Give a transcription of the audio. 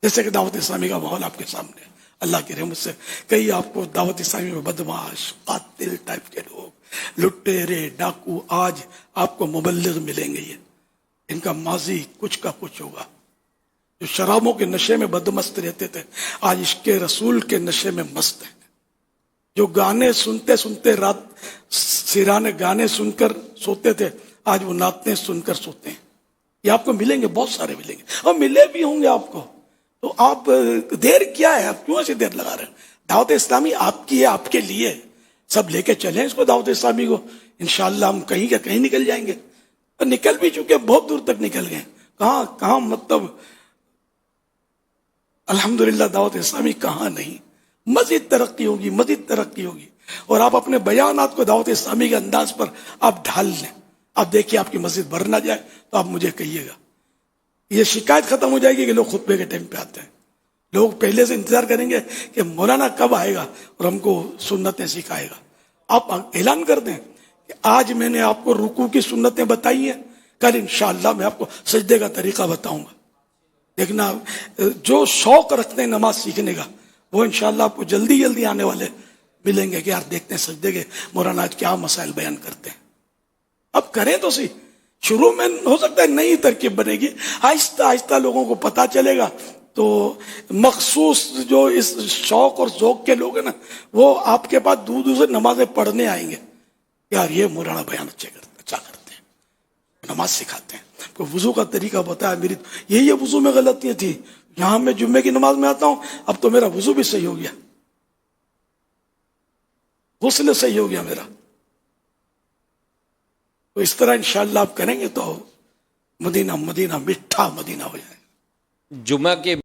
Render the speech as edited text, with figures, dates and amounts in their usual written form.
جیسے کہ دعوت اسلامی کا ماحول آپ کے سامنے ہے، اللہ کی رحمت سے کئی آپ کو دعوت اسلامی میں بدمعاش، قاتل ٹائپ کے لوگ، لٹیرے، ڈاکو، آج آپ کو مبلغ ملیں گے، یہ ان کا ماضی کچھ کا کچھ ہوگا. جو شرابوں کے نشے میں بدمست رہتے تھے آج عشق رسول کے نشے میں مست ہیں. جو گانے سنتے سنتے رات سیرانے گانے سن کر سوتے تھے آج وہ نعتیں سن کر سوتے ہیں. یہ آپ کو ملیں گے، بہت سارے ملیں گے، اور ملے بھی ہوں گے آپ کو. تو آپ دیر کیا ہے، آپ کیوں ایسے دیر لگا رہے ہیں؟ دعوت اسلامی آپ کی ہے، آپ کے لیے. سب لے کے چلیں اس کو، دعوت اسلامی کو. انشاءاللہ ہم کہیں کا کہیں نکل جائیں گے، اور نکل بھی چکے، بہت دور تک نکل گئے. کہاں مطلب الحمدللہ دعوت اسلامی کہاں نہیں. مزید ترقی ہوگی، مزید ترقی ہوگی. اور آپ اپنے بیانات کو دعوت اسلامی کے انداز پر آپ ڈھال لیں. آپ دیکھیے آپ کی مسجد بھر نہ جائے تو آپ مجھے کہیے گا. یہ شکایت ختم ہو جائے گی کہ لوگ خطبے کے ٹائم پہ آتے ہیں. لوگ پہلے سے انتظار کریں گے کہ مولانا کب آئے گا اور ہم کو سنتیں سکھائے گا. آپ اعلان کر دیں کہ آج میں نے آپ کو رکوع کی سنتیں بتائی ہیں، کل انشاءاللہ میں آپ کو سجدے کا طریقہ بتاؤں گا. دیکھنا جو شوق رکھتے ہیں نماز سیکھنے کا وہ انشاءاللہ آپ کو جلدی جلدی آنے والے ملیں گے کہ یار دیکھتے ہیں سجدے کے مولانا آج کیا مسائل بیان کرتے ہیں. اب کریں تو صحیح. شروع میں ہو سکتا ہے نئی ترکیب بنے گی، آہستہ آہستہ لوگوں کو پتا چلے گا. تو مخصوص جو اس شوق اور ذوق کے لوگ ہیں نا وہ آپ کے پاس دور دور سے نمازیں پڑھنے آئیں گے. یار یہ مولانا بیان اچھا کرتے ہیں، نماز سکھاتے ہیں، کوئی وضو کا طریقہ بتایا. میری یہ وضو میں غلطیاں تھی، یہاں میں جمعے کی نماز میں آتا ہوں اب تو میرا وضو بھی صحیح ہو گیا، غسل صحیح ہو گیا میرا. تو اس طرح انشاءاللہ آپ کریں گے تو مدینہ میٹھا مدینہ ہو جائے. جمعہ کے